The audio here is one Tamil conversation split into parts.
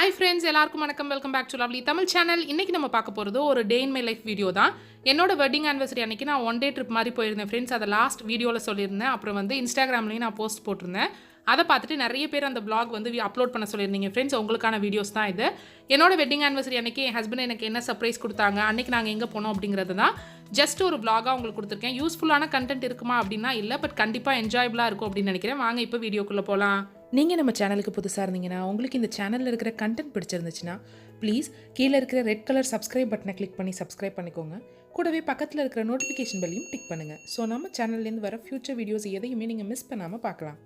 Hi friends, எல்லாருக்கும் வணக்கம். Welcome back to lovely Tamil channel. இன்னைக்கு நம்ம பார்க்க போறது ஒரு day in my life video தான். என்னோட வெட்டிங் ஆனிவர்சரி அன்னைக்கு நான் ஒன் டே ட்ரிப் மாதிரி போயிருந்தேன் ஃப்ரெண்ட்ஸ். அதை லாஸ்ட் வீடியோவில் சொல்லியிருந்தேன். அப்புறம் வந்து இன்ஸ்டாகிராம்லேயும் நான் போஸ்ட் போட்டிருந்தேன். அதை பார்த்துட்டு நிறைய பேர் அந்த vlog வந்து அப்லோட் பண்ண சொல்லியிருந்தீங்க ஃப்ரெண்ட்ஸ். உங்களுக்கான வீடியோஸ் தான் இது. என்னோட வெட்டிங் ஆனிவர்சரி அன்னைக்கு என் ஹஸ்பண்ட் எனக்கு என்ன சர்ப்ரைஸ் கொடுத்தாங்க, அன்னைக்கு நாங்கள் எங்கே போனோம் அப்படிங்கிறது தான் ஜஸ்ட் ஒரு vlog-ஆ உங்களுக்கு கொடுத்துருக்கேன். யூஸ்ஃபுல்லான கண்டென்ட் இருக்குமா அப்படின்னா இல்லை, பட் கண்டிப்பாக என்ஜாயபிளாக இருக்கும் அப்படின்னு நினைக்கிறேன். வாங்க இப்போ வீடியோக்குள்ளே போகலாம். நீங்கள் நம்ம சேனலுக்கு புதுசாக இருந்தீங்கன்னா, உங்களுக்கு இந்த சேனலில் இருக்கிற கண்டென்ட் பிடிச்சிருந்துச்சுன்னா ப்ளீஸ் கீழே இருக்கிற ரெட் கலர் சப்ஸ்கிரைப் பட்டனை கிளிக் பண்ணி சப்ஸ்கிரைப் பண்ணிக்கோங்க. கூடவே பக்கத்தில் இருக்கிற நோட்டிஃபிகேஷன் பெல்லையும் டிக் பண்ணுங்கள். ஸோ நம்ம சேனல்லேருந்து வர ஃபியூச்சர் வீடியோஸ் எதையுமே நீங்கள் மிஸ் பண்ணாமல் பார்க்கலாம்.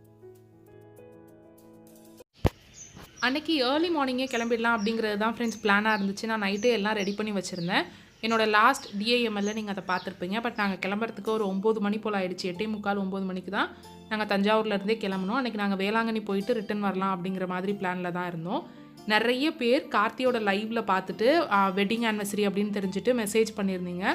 அன்னைக்கு ஏர்லி மார்னிங்கே கிளம்பிடலாம் அப்படிங்கிறது தான் ஃப்ரெண்ட்ஸ் பிளானாக இருந்துச்சு. நான் நைட்டே எல்லாம் ரெடி பண்ணி வச்சுருந்தேன். என்னோட லாஸ்ட் டிஏஎம்எல்ல நீங்கள் அதை பார்த்துருப்பீங்க. பட் நாங்கள் கிளம்புறதுக்கு ஒரு 9 மணி போல் ஆயிடுச்சு. 8:45 9 மணிக்கு தான் நாங்கள் தஞ்சாவூர்லேருந்தே கிளம்பணும். அன்றைக்கி நாங்கள் வேளாங்கண்ணி போயிட்டு ரிட்டன் வரலாம் அப்படிங்கிற மாதிரி பிளானில் தான் இருந்தோம். நிறைய பேர் கார்த்தியோட லைவில் பார்த்துட்டு வெட்டிங் ஆனிவர்சரி அப்படின்னு தெரிஞ்சுட்டு மெசேஜ் பண்ணியிருந்தீங்க.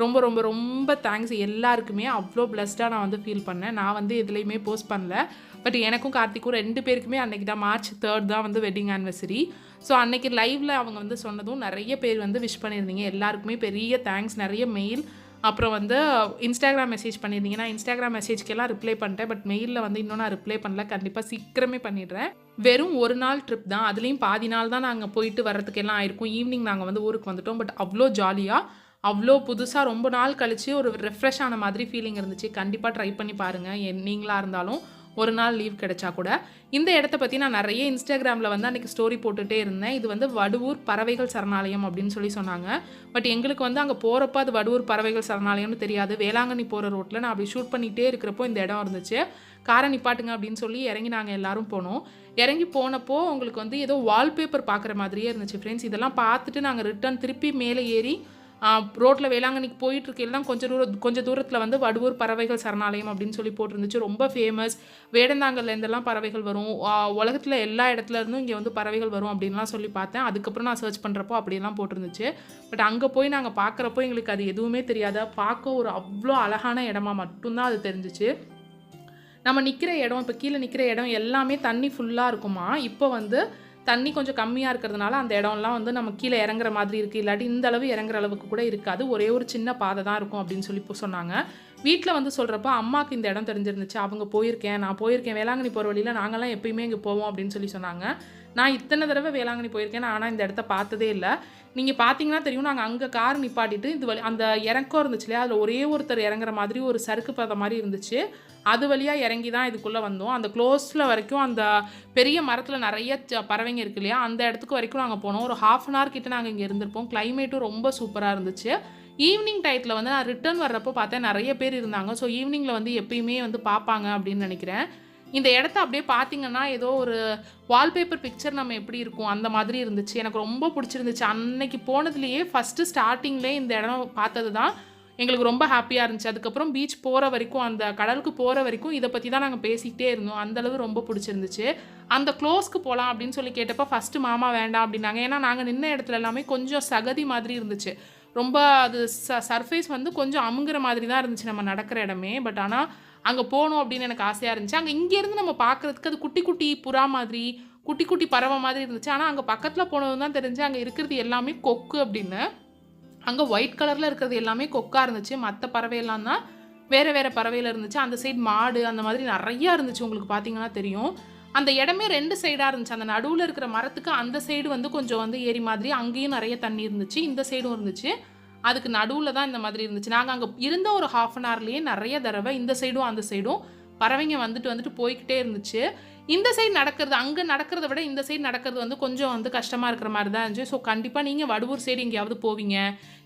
ரொம்ப ரொம்ப ரொம்ப தேங்க்ஸ் எல்லாருக்குமே. அவ்வளோ பிளஸ்டாக நான் வந்து ஃபீல் பண்ணேன். நான் வந்து எதுலேயுமே போஸ்ட் பண்ணல. பட் எனக்கும் கார்த்திக்கும் 2 பேருக்குமே அன்றைக்கி தான் March 3 தான் வந்து வெட்டிங் ஆனிவர்சரி. ஸோ அன்றைக்கி லைவில் அவங்க வந்து சொன்னதும் நிறைய பேர் வந்து விஷ் பண்ணியிருந்தீங்க. எல்லாருக்குமே பெரிய தேங்க்ஸ். நிறைய மெயில், அப்புறம் வந்து இன்ஸ்டாகிராம் மெசேஜ் பண்ணியிருந்தீங்க. நான் இன்ஸ்டாகிராம் மெசேஜ்க்கெல்லாம் ரிப்ளை பண்ணிட்டேன். பட் மெயிலில் வந்து இன்னும் நான் ரிப்ளை பண்ணல. கண்டிப்பாக சீக்கிரமே பண்ணிடுறேன். வெறும் ஒரு நாள் ட்ரிப் தான். அதுலேயும் பாதி நாள் தான் நாங்கள் போயிட்டு வர்றதுக்கெல்லாம் ஆயிருக்கும். ஈவினிங் நாங்கள் வந்து ஊருக்கு வந்துட்டோம். பட் அவ்வளோ ஜாலியாக, அவ்வளோ புதுசாக ரொம்ப நாள் கழித்து ஒரு ரெஃப்ரெஷ் ஆன மாதிரி ஃபீலிங் இருந்துச்சு. கண்டிப்பாக ட்ரை பண்ணி பாருங்கள். நீங்களாக இருந்தாலும் ஒரு நாள் லீவ் கிடைச்சா கூட. இந்த இடத்த பற்றி நான் நிறைய இன்ஸ்டாகிராமில் வந்து அன்றைக்கி ஸ்டோரி போட்டுகிட்டே இருந்தேன். இது வந்து வடுவூர் பறவைகள் சரணாலயம் அப்படின்னு சொல்லி சொன்னாங்க. பட் எங்களுக்கு வந்து அங்கே போகிறப்ப அது வடுவூர் பறவைகள் சரணாலயம்னு தெரியாது. வேளாங்கண்ணி போகிற ரோட்டில் நான் அப்படி ஷூட் பண்ணிகிட்டே இருக்கிறப்போ இந்த இடம் இருந்துச்சு. காரை நிப்பாட்டுங்க அப்படின்னு சொல்லி இறங்கி நாங்கள் எல்லாரும் போனோம். இறங்கி போனப்போ உங்களுக்கு வந்து ஏதோ வால்பேப்பர் பார்க்குற மாதிரியே இருந்துச்சு ஃப்ரெண்ட்ஸ். இதெல்லாம் பார்த்துட்டு நாங்கள் ரிட்டர்ன் திருப்பி மேலே ஏறி ரோட்டில் வேளாங்கண்ணிக்கு போயிட்டுருக்கையில் தான் கொஞ்சம் தூரத்தில் வந்து வடுவூர் பறவைகள் சரணாலயம் அப்படின்னு சொல்லி போட்டிருந்துச்சு. ரொம்ப ஃபேமஸ். வேடந்தாங்கல்லேருந்தெல்லாம் பறவைகள் வரும், உலகத்தில் எல்லா இடத்துலேருந்தும் இங்கே வந்து பறவைகள் வரும் அப்படின்லாம் சொல்லி பார்த்தேன். அதுக்கப்புறம் நான் சர்ச் பண்ணுறப்போ அப்படியெல்லாம் போட்டிருந்துச்சு. பட் அங்கே போய் நாங்கள் பார்க்குறப்போ எங்களுக்கு அது எதுவுமே தெரியாதா. பார்க்க ஒரு அவ்வளோ அழகான இடமா மட்டும்தான் அது தெரிஞ்சிச்சு. நம்ம நிற்கிற இடம், இப்போ கீழே நிற்கிற இடம் எல்லாமே தண்ணி ஃபுல்லாக இருக்குமா. இப்போ வந்து தண்ணி கொஞ்சம் கம்மியாக இருக்கிறதுனால அந்த இடம்லாம் வந்து நம்ம கீழே இறங்குற மாதிரி இருக்குது. இல்லாட்டி இந்த அளவு இறங்குற அளவுக்கு கூட இருக்காது. ஒரே ஒரு சின்ன பாதை தான் இருக்கும் அப்படின்னு சொல்லி சொன்னாங்க. வீட்டில் வந்து சொல்கிறப்ப அம்மாவுக்கு இந்த இடம் தெரிஞ்சிருந்துச்சு. அவங்க நான் போயிருக்கேன் வேளாங்கண்ணி போகிற வழியில் நாங்கள்லாம் எப்பயுமே இங்கே போவோம் அப்படின்னு சொல்லி சொன்னாங்க. நான் இத்தனை தடவை வேளாங்கண்ணி போயிருக்கேன், ஆனால் இந்த இடத்த பார்த்ததே இல்லை. நீங்கள் பார்த்தீங்கன்னா தெரியும், நாங்கள் அங்கே கார் நிப்பாட்டிட்டு இது அந்த இறக்கம் இருந்துச்சு இல்லையா, அதில் ஒரே ஒருத்தர் இறங்குற மாதிரி ஒரு சறுக்கு பாதை மாதிரி இருந்துச்சு. அது வழியாக இறங்கி தான் இதுக்குள்ளே வந்தோம். அந்த க்ளோஸில் வரைக்கும் அந்த பெரிய மரத்தில் நிறைய பறவைங்க இருக்கு இல்லையா, அந்த இடத்துக்கு வரைக்கும் நாங்கள் போனோம். ஒரு 1/2 அன் ஹவர் கிட்ட நாங்கள் இங்கே இருந்திருப்போம். கிளைமேட்டும் ரொம்ப சூப்பராக இருந்துச்சு. ஈவினிங் டயத்தில் வந்து நான் ரிட்டர்ன் வர்றப்போ பார்த்தேன் நிறைய பேர் இருந்தாங்க. ஸோ ஈவினிங்கில் வந்து எப்பயுமே வந்து பார்ப்பாங்க அப்படின்னு நினைக்கிறேன். இந்த இடத்த அப்படியே பார்த்தீங்கன்னா ஏதோ ஒரு வால்பேப்பர் பிக்சர் நம்ம எப்படி இருக்கும் அந்த மாதிரி இருந்துச்சு. எனக்கு ரொம்ப பிடிச்சிருந்துச்சு. அன்னைக்கு போனதுலேயே ஃபஸ்ட்டு ஸ்டார்டிங்லேயே இந்த இடம் பார்த்தது தான் எங்களுக்கு ரொம்ப ஹாப்பியாக இருந்துச்சு. அதுக்கப்புறம் பீச் போகிற வரைக்கும், அந்த கடலுக்கு போகிற வரைக்கும் இதை பற்றி தான் நாங்கள் பேசிக்கிட்டே இருந்தோம். அந்தளவு ரொம்ப பிடிச்சிருந்துச்சு. அந்த க்ளோஸ்க்கு போகலாம் அப்படின்னு சொல்லி கேட்டப்போ ஃபஸ்ட்டு மாமா வேண்டாம் அப்படின்னாங்க. ஏன்னா நாங்கள் நின்ன இடத்துல எல்லாமே கொஞ்சம் சகதி மாதிரி இருந்துச்சு. ரொம்ப அது சர்ஃபேஸ் வந்து கொஞ்சம் அமுங்குற மாதிரி தான் இருந்துச்சு நம்ம நடக்கிற இடமே. பட் ஆனால் அங்கே போகணும் அப்படின்னு எனக்கு ஆசையாக இருந்துச்சு. அங்கே இங்கேருந்து நம்ம பார்க்குறதுக்கு அது குட்டி குட்டி புறா மாதிரி, குட்டி குட்டி பறவை மாதிரி இருந்துச்சு. ஆனால் அங்கே பக்கத்தில் போனது தான் தெரிஞ்சு அங்கே இருக்கிறது எல்லாமே கொக்கு அப்படின்னு. அங்கே ஒயிட் கலரில் இருக்கிறது எல்லாமே கொக்காக இருந்துச்சு. மற்ற பறவையெல்லாம் தான் வேறு வேறு பறவையில் இருந்துச்சு. அந்த சைடு மாடு அந்த மாதிரி நிறையா இருந்துச்சு. உங்களுக்கு பார்த்தீங்கன்னா தெரியும். அந்த இடமே 2 சைடாக இருந்துச்சு. அந்த நடுவில் இருக்கிற மரத்துக்கு அந்த சைடு வந்து கொஞ்சம் வந்து ஏரி மாதிரி, அங்கேயும் நிறைய தண்ணி இருந்துச்சு. இந்த சைடும் இருந்துச்சு. அதுக்கு நடுவில் தான் இந்த மாதிரி இருந்துச்சு. நாங்கள் அங்கே இருந்த ஒரு 1/2 அன் ஹவர்லேயே நிறைய தடவை இந்த சைடும் அந்த சைடும் பறவைங்க வந்துட்டு போய்கிட்டே இருந்துச்சு. இந்த சைடு நடக்கிறது, அங்கே நடக்கிறத விட இந்த சைடு நடக்கிறது வந்து கொஞ்சம் வந்து கஷ்டமாக இருக்கிற மாதிரி தான் இருந்துச்சு. ஸோ கண்டிப்பாக நீங்கள் வடுவூர் சைடு எங்கேயாவது போவீங்க,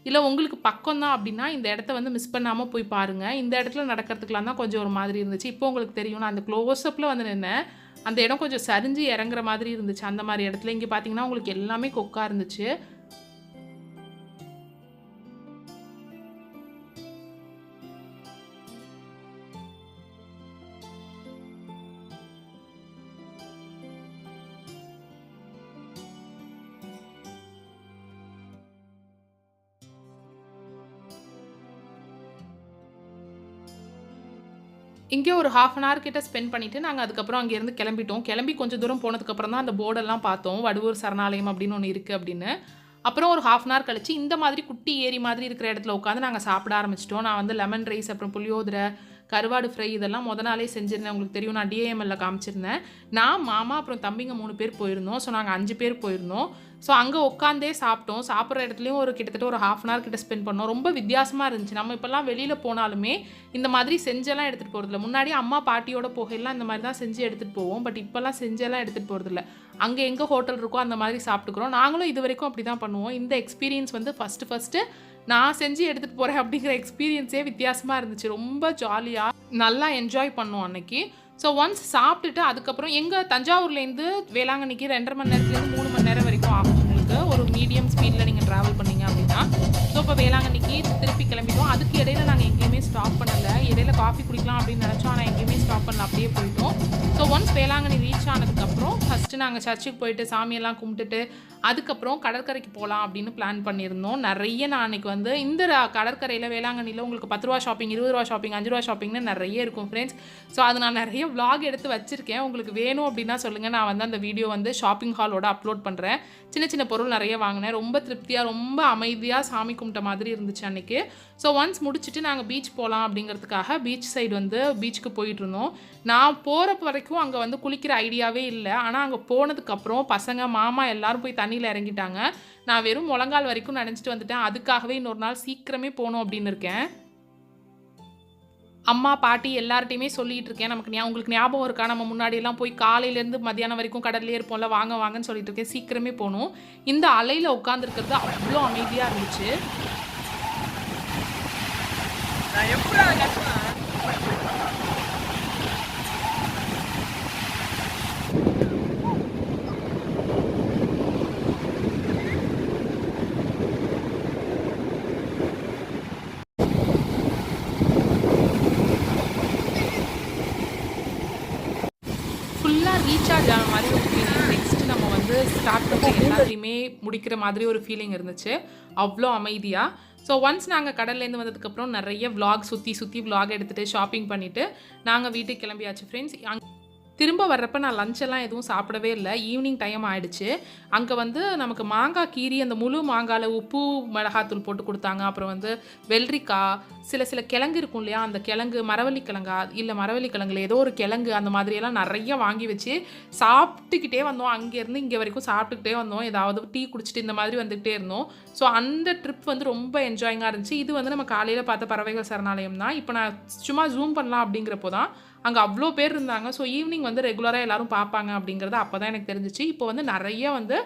இல்லை உங்களுக்கு பக்கம் தான் அப்படின்னா இந்த இடத்த வந்து மிஸ் பண்ணாமல் போய் பாருங்கள். இந்த இடத்துல நடக்கிறதுக்கெலாம் தான் கொஞ்சம் ஒரு மாதிரி இருந்துச்சு. இப்போ உங்களுக்கு தெரியும், நான் அந்த க்ளோஸ்அப்பில் வந்து நின்னேன். அந்த இடம் கொஞ்சம் சரிஞ்சு இறங்குற மாதிரி இருந்துச்சு. அந்த மாதிரி இடத்துல இங்கே பார்த்தீங்கன்னா உங்களுக்கு எல்லாமே கொக்காக இருந்துச்சு. இங்கே ஒரு 1/2 அன் ஹவர் கிட்ட ஸ்பெண்ட் பண்ணிவிட்டு நாங்கள் அதுக்கப்புறம் அங்கேருந்து கிளம்பிட்டோம். கிளம்பி கொஞ்சம் தூரம் போனதுக்கப்புறம் தான் அந்த போர்டெல்லாம் பார்த்தோம். வடுவூர் சரணாலயம் அப்படின்னு ஒன்று இருக்குது அப்படின்னு. அப்புறம் ஒரு 1/2 அன் ஹவர் கழிச்சு இந்த மாதிரி குட்டி ஏரி மாதிரி இருக்கிற இடத்துல உட்காந்து நாங்கள் சாப்பிட ஆரம்பிச்சிட்டோம். நான் வந்து லெமன் ரைஸ், அப்புறம் புளியோதரை, கருவாடு ஃப்ரை இதெல்லாம் நாளே செஞ்சுருந்தேன். உங்களுக்கு தெரியும், நான் டிஏஎம்எல்ல காமிச்சிருந்தேன். நான், மாமா, அப்புறம் தம்பிங்க 3 பேர் போயிருந்தோம். ஸோ நாங்கள் 5 பேர் போயிருந்தோம். ஸோ அங்கே உட்காந்தே சாப்பிட்டோம். சாப்பிட்ற இடத்துலையும் கிட்டத்தட்ட ஒரு 1/2 அன் ஹவர் கிட்ட ஸ்பெண்ட் பண்ணோம். ரொம்ப வித்தியாசமாக இருந்துச்சு. நம்ம இப்போல்லாம் வெளியில் போனாலுமே இந்த மாதிரி செஞ்செல்லாம் எடுத்துகிட்டு போகிறதில்ல. முன்னாடி அம்மா பாட்டியோட போகையெல்லாம் இந்த மாதிரி தான் செஞ்சு எடுத்துகிட்டு போவோம். பட் இப்போல்லாம் செஞ்செல்லாம் எடுத்துகிட்டு போகிறதில்ல. அங்கே எங்கே ஹோட்டல் இருக்கோ அந்த மாதிரி சாப்பிட்டுக்கிறோம். நாங்களும் இது வரைக்கும் அப்படி தான் பண்ணுவோம். இந்த எக்ஸ்பீரியன்ஸ் வந்து ஃபஸ்ட்டு நான் செஞ்சு எடுத்துகிட்டு போகிறேன் அப்படிங்கிற எக்ஸ்பீரியன்ஸே வித்தியாசமாக இருந்துச்சு. ரொம்ப ஜாலியாக நல்லா என்ஜாய் பண்ணோம் அன்னைக்கு. ஸோ ஒன்ஸ் சாப்பிட்டுட்டு அதுக்கப்புறம் எங்கள் தஞ்சாவூர்லேருந்து வேளாங்கண்ணிக்கு 2.5 மணி நேரத்துலேருந்து 3 மணி நேரம் வரைக்கும் ஆகும் உங்களுக்கு, ஒரு மீடியம் ஸ்பீடில் நீங்கள் ட்ராவல் பண்ணீங்க அப்படின்னா. ஸோ இப்போ வேளாங்கண்ணிக்கு திருப்பி கிளம்பிட்டோம். அதுக்கு இடையில நாங்கள் எங்கேயுமே ஸ்டாப் பண்ணலை. இடையில காஃபி குடிக்கலாம் அப்படின்னு நினச்சோம், ஆனால் எங்கேயுமே ஸ்டாப் பண்ணல, அப்படியே போயிட்டோம். ஸோ ஒன்ஸ் வேளாங்கண்ணி ரீச் ஆனதுக்கப்புறம் ஃபஸ்ட்டு நாங்கள் சர்ச்சுக்கு போயிட்டு சாமியெல்லாம் கும்பிட்டுட்டு அதுக்கப்புறம் கடற்கரைக்கு போகலாம் அப்படின்னு பிளான் பண்ணியிருந்தோம். நிறைய நான் அன்றைக்கி வந்து இந்த கடற்கரையில் வேளாங்கண்ணியில் உங்களுக்கு 10 ரூபா ஷாப்பிங், 20 ரூபா ஷாப்பிங், 5 ரூபா ஷாப்பிங்னு நிறைய இருக்கும் ஃப்ரெண்ட்ஸ். ஸோ அது நான் நிறைய vlog எடுத்து வச்சுருக்கேன். உங்களுக்கு வேணும் அப்படின்னா சொல்லுங்கள், நான் வந்து அந்த வீடியோ வந்து ஷாப்பிங் ஹாலோட அப்லோட் பண்ணுறேன். சின்ன சின்ன பொருள் நிறைய வாங்கினேன். ரொம்ப திருப்தியாக, ரொம்ப அமைதியாக சாமி கும்பிட்ட மாதிரி இருந்துச்சு அன்றைக்கி. ஸோ ஒன்ஸ் முடிச்சுட்டு நாங்கள் பீச் போகலாம் அப்படிங்கிறதுக்காக பீச் சைடு வந்து பீச்சுக்கு போயிட்டு இருந்தோம். நான் போகிறப்ப வரைக்கும் அங்கே வந்து குளிக்கிற ஐடியாவே இல்லை. ஆனால் அங்கே போனதுக்கப்புறம் பசங்க, மாமா எல்லோரும் போய் தண்ணியில் இறங்கிட்டாங்க. நான் வெறும் முழங்கால் வரைக்கும் நினச்சிட்டு வந்துட்டேன். அதுக்காகவே இன்னொரு நாள் சீக்கிரமே போகணும் அப்படின்னு இருக்கேன். அம்மா, பாட்டி எல்லார்ட்டையுமே சொல்லிகிட்டு இருக்கேன். உங்களுக்கு ஞாபகம் இருக்கா, நம்ம முன்னாடியெல்லாம் போய் காலையிலேருந்து மத்தியானம் வரைக்கும் கடல்லே இருப்போம்ல, வாங்க வாங்கன்னு சொல்லிட்டு இருக்கேன். சீக்கிரமே போகணும். இந்த அலையில் உட்காந்துருக்கிறது அவ்வளோ அமைதியாக இருந்துச்சு. ஃபுல்லாக ரீசார்ஜ் ஆன மாதிரி ஒரு ஃபீலிங். நெக்ஸ்ட்டு நம்ம வந்து ஸ்டார்ட் பண்ண எல்லாத்தையுமே முடிக்கிற மாதிரி ஒரு ஃபீலிங் இருந்துச்சு. அவ்வளோ அமைதியாக. ஸோ ஒன்ஸ் நாங்கள் கடல்லேருந்து வந்ததுக்கப்புறம் நிறைய vlog சுற்றி vlog எடுத்துகிட்டு ஷாப்பிங் பண்ணிவிட்டு நாங்கள் வீட்டுக்கு கிளம்பியாச்சு ஃப்ரெண்ட்ஸ். திரும்ப வர்றப்ப நான் லஞ்செல்லாம் எதுவும் சாப்பிடவே இல்லை. ஈவினிங் டைம் ஆகிடுச்சு. அங்கே வந்து நமக்கு மாங்காய் கீரி, அந்த முழு மாங்காயில் உப்பு மிளகாத்தூள் போட்டு கொடுத்தாங்க. அப்புறம் வந்து வெள்ளரிக்காய், சில கிழங்கு இருக்கும் இல்லையா, அந்த கிழங்கு மரவள்ளி கிழங்கா இல்லை மரவள்ளி கிழங்குல ஏதோ ஒரு கிழங்கு, அந்த மாதிரியெல்லாம் நிறைய வாங்கி வச்சு சாப்பிட்டுக்கிட்டே வந்தோம். அங்கேருந்து இங்கே வரைக்கும் சாப்பிட்டுக்கிட்டே வந்தோம். ஏதாவது டீ குடிச்சிட்டு இந்த மாதிரி வந்துக்கிட்டே இருந்தோம். ஸோ அந்த ட்ரிப் வந்து ரொம்ப என்ஜாயிங்காக இருந்துச்சு. இது வந்து நம்ம காலையில் பார்த்த பறவைகள் சரணாலயம் தான். இப்போ நான் சும்மா ஜூம் பண்ணலாம் அப்படிங்கிறப்போ தான் அங்கே அவ்வளோ பேர் இருந்தாங்க. ஸோ ஈவினிங் வந்து ரெகுலராக எல்லோரும் பார்ப்பாங்க அப்படிங்கிறது அப்போ தான் எனக்கு தெரிஞ்சிச்சு. இப்போ வந்து நிறைய வந்து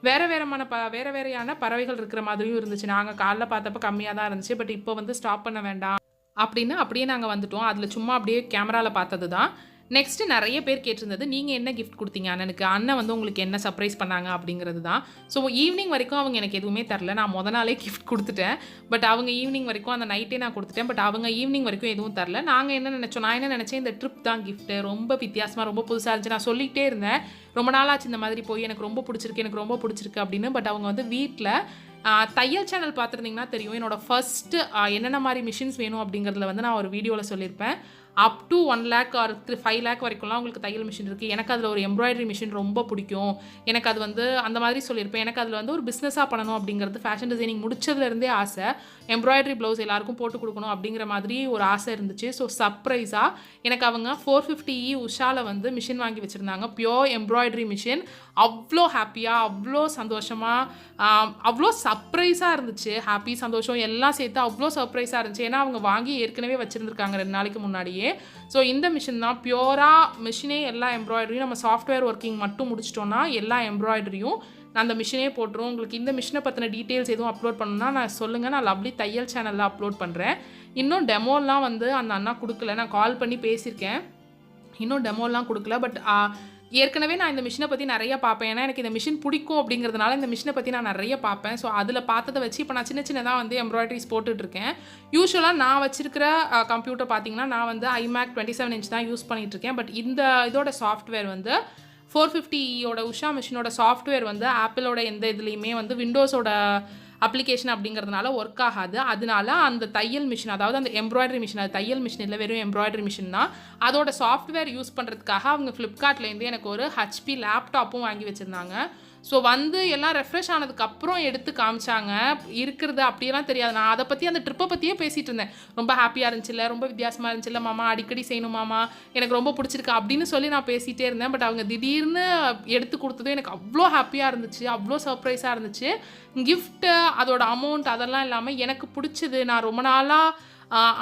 வேறு வேறையான பறவைகள் இருக்கிற மாதிரியும் இருந்துச்சு. நாங்கள் காலைல பார்த்தப்ப கம்மியாக தான் இருந்துச்சு. பட் இப்போ வந்து ஸ்டாப் பண்ண வேண்டாம் அப்படின்னு அப்படியே நாங்கள் வந்துட்டோம். அதில் சும்மா அப்படியே கேமராவில் பார்த்தது தான். நெக்ஸ்ட்டு நிறைய பேர் கேட்டிருந்தது, நீங்கள் என்ன கிஃப்ட் கொடுத்தீங்க அண்ணனுக்கு, அண்ணன் வந்து உங்களுக்கு என்ன சர்ப்ரைஸ் பண்ணாங்க அப்படிங்கிறது தான். ஸோ ஈவினிங் வரைக்கும் அவங்க எனக்கு எதுவுமே தரல. நான் நாளே கிஃப்ட் கொடுத்துட்டேன். பட் அவங்க ஈவினிங் வரைக்கும், அந்த நைட்டே நான் கொடுத்துட்டேன். பட் அவங்க ஈவினிங் வரைக்கும் எதுவும் தரல. நான் என்ன நினச்சேன், இந்த ட்ரிப் தான் கிஃப்ட்டு. ரொம்ப வித்தியாசமாக, ரொம்ப புதுசாக இருந்துச்சு. நான் சொல்லிகிட்டே இருந்தேன், ரொம்ப நாளாச்சு இந்த மாதிரி போய், எனக்கு ரொம்ப பிடிச்சிருக்கு அப்படின்னு. பட் அவங்க வந்து வீட்டில் தையல் சேனல் பார்த்துருந்தீங்கன்னா தெரியும், என்னோடய ஃபஸ்ட்டு என்னென்ன மாதிரி மிஷின்ஸ் வேணும் அப்படிங்கிறதுல வந்து நான் ஒரு வீடியோவில் சொல்லியிருப்பேன். Up to 1 lakh or 5 lakh வரைக்கும்லாம் உங்களுக்கு தையல் மிஷின் இருக்குது. எனக்கு அதில் ஒரு எம்ப்ராய்டரி மிஷின் ரொம்ப பிடிக்கும். எனக்கு அது வந்து அந்த மாதிரி சொல்லியிருப்பேன். எனக்கு அதில் வந்து ஒரு பிஸ்னஸாக பண்ணணும் அப்படிங்கிறது, ஃபேஷன் டிசைனிங் முடிச்சதுலேருந்தே ஆசை. எம்ப்ராய்டரி ப்ளவுஸ் எல்லாருக்கும் போட்டு கொடுக்கணும் அப்படிங்கிற மாதிரி ஒரு ஆசை இருந்துச்சு. ஸோ சர்ப்ரைஸாக எனக்கு அவங்க 450E உஷாவில் வந்து மிஷின் வாங்கி வச்சுருந்தாங்க. Pure embroidery machine. அவ்வளோ ஹாப்பியாக, அவ்வளோ சந்தோஷமாக, அவ்வளோ சர்ப்ரைஸாக இருந்துச்சு. ஹாப்பி, சந்தோஷம் எல்லாம் சேர்த்து அவ்வளோ சர்ப்ரைஸாக இருந்துச்சு. ஏன்னா அவங்க வாங்கி ஏற்கனவே வச்சுருந்துருக்காங்க 2 நாளைக்கு முன்னாடியே. ஸோ இந்த மிஷின் தான் பியூராக மிஷினே, எல்லா எம்ப்ராய்டரியும் நம்ம சாஃப்ட்வேர் ஒர்க்கிங் மட்டும் முடிச்சிட்டோன்னா எல்லா எம்ப்ராய்டரியும் அந்த மிஷினே போட்டுரும். உங்களுக்கு இந்த மிஷினை பற்றின டீட்டெயில்ஸ் எதுவும் அப்லோட் பண்ணணும்னா நான் சொல்லுங்கள், நான் லவ்லி தையல் சேனலில் அப்லோட் பண்ணுறேன். இன்னும் டெமோலாம் வந்து அந்த அண்ணா கொடுக்கல. நான் கால் பண்ணி பேசியிருக்கேன், இன்னும் டெமோலாம் கொடுக்கல. பட் ஏற்கனவே நான் இந்த மிஷினை பற்றி நிறைய பார்ப்பேன். ஏன்னா எனக்கு இந்த மிஷின் பிடிக்கும் அப்படிங்கிறதுனால இந்த மிஷினை பற்றி நான் நிறைய பார்ப்பேன். ஸோ அதில் பார்த்ததை வச்சு இப்போ நான் சின்னதாக வந்து எம்ப்ராய்டரிஸ் போட்டுட்ருக்கேன். யூஸ்வலாக நான் வச்சிருக்கிற கம்ப்யூட்டர் பார்த்தீங்கன்னா நான் வந்து iMac 27 inch தான் யூஸ் பண்ணிகிட்ருக்கேன். பட் இதோட சாஃப்ட்வேர் வந்து 450 உஷா மிஷினோட சாஃப்ட்வேர் வந்து ஆப்பிளோட எந்த இதுலேயுமே வந்து விண்டோஸோட அப்ளிகேஷன் அப்படிங்கிறதுனால ஒர்க் ஆகாது. அதனால அந்த தையல் மிஷின், அதாவது அந்த எம்ப்ராய்டரி மிஷின், அது தையல் மிஷின் இல்லை, வெறும் எம்ப்ராய்டரி மிஷின் தான். அதோட சாஃப்ட்வேர் யூஸ் பண்ணுறதுக்காக அவங்க ஃப்ளிப்கார்ட்லேருந்து எனக்கு ஒரு ஹெச்பி லேப்டாப்பும் வாங்கி வச்சுருந்தாங்க. ஸோ வந்து எல்லாம் ரெஃப்ரெஷ் ஆனதுக்கப்புறம் எடுத்து காமிச்சாங்க. இருக்கிறது அப்படியெல்லாம் தெரியாது. நான் அதை பற்றி, அந்த ட்ரிப்பை பற்றியே பேசிகிட்டு இருந்தேன். ரொம்ப ஹாப்பியாக இருந்துச்சுல்ல, ரொம்ப வித்தியாசமாக இருந்துச்சுல்ல மாமா, அடிக்கடி செய்யணும் மாமா, எனக்கு ரொம்ப பிடிச்சிருக்கு அப்படின்னு சொல்லி நான் பேசிகிட்டே இருந்தேன். பட் அவங்க திடீர்னு எடுத்து கொடுத்ததும் எனக்கு அவ்வளோ ஹாப்பியாக இருந்துச்சு, அவ்வளோ சர்ப்ரைஸாக இருந்துச்சு. கிஃப்ட்டு, அதோட அமௌண்ட் அதெல்லாம் இல்லாமல் எனக்கு பிடிச்சது, நான் ரொம்ப நாளாக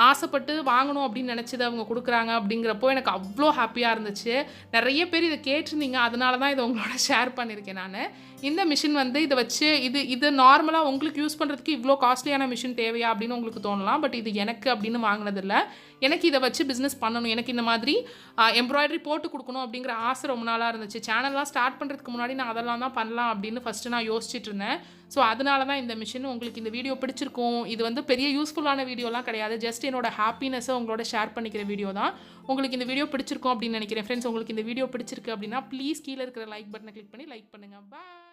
ஆசைப்பட்டு வாங்கணும் அப்படின்னு நினச்சது அவங்க கொடுக்குறாங்க அப்படிங்கிறப்போ எனக்கு அவ்வளோ ஹாப்பியாக இருந்துச்சு. நிறைய பேர் இதை கேட்டிருந்தீங்க, அதனால தான் இதை உங்களோட ஷேர் பண்ணியிருக்கேன் நான். இந்த மிஷின் வந்து இதை வச்சு இது நார்மலாக உங்களுக்கு யூஸ் பண்ணுறதுக்கு இவ்வளோ காஸ்ட்லியான மிஷின் தேவையா அப்படின்னு உங்களுக்கு தோணலாம். பட் இது எனக்கு அப்படின்னு வாங்கினதில்ல. எனக்கு இதை வச்சு பிஸ்னஸ் பண்ணணும், எனக்கு இந்த மாதிரி எம்ப்ராய்டரி போட்டு கொடுக்கணும் அப்படிங்கிற ஆசை ரொம்ப நாளாக இருந்துச்சு. சேனல்லாம் ஸ்டார்ட் பண்ணுறதுக்கு முன்னாடி நான் அதெல்லாம் தான் பண்ணலாம் அப்படின்னு ஃபஸ்ட்டு நான் யோசிச்சுட்டு இருந்தேன். ஸோ அதனால தான் இந்த மிஷின். உங்களுக்கு இந்த வீடியோ பிடிச்சிருக்கும். இது வந்து பெரிய யூஸ்ஃபுல்லான வீடியோலாம் கிடையாது, ஜஸ்ட் என்னோட ஹாப்பினஸை உங்களோட ஷேர் பண்ணிக்கிற வீடியோ தான். உங்களுக்கு இந்த வீடியோ பிடிச்சிருக்கும் அப்படின்னு நினைக்கிறேன் ஃப்ரெண்ட்ஸ். உங்களுக்கு இந்த வீடியோ பிடிச்சிருக்கு அப்படின்னா ப்ளீஸ் கீழே இருக்கிற லைக் பட்டனை கிளிக் பண்ணி லைக் பண்ணுங்கள். பாய்.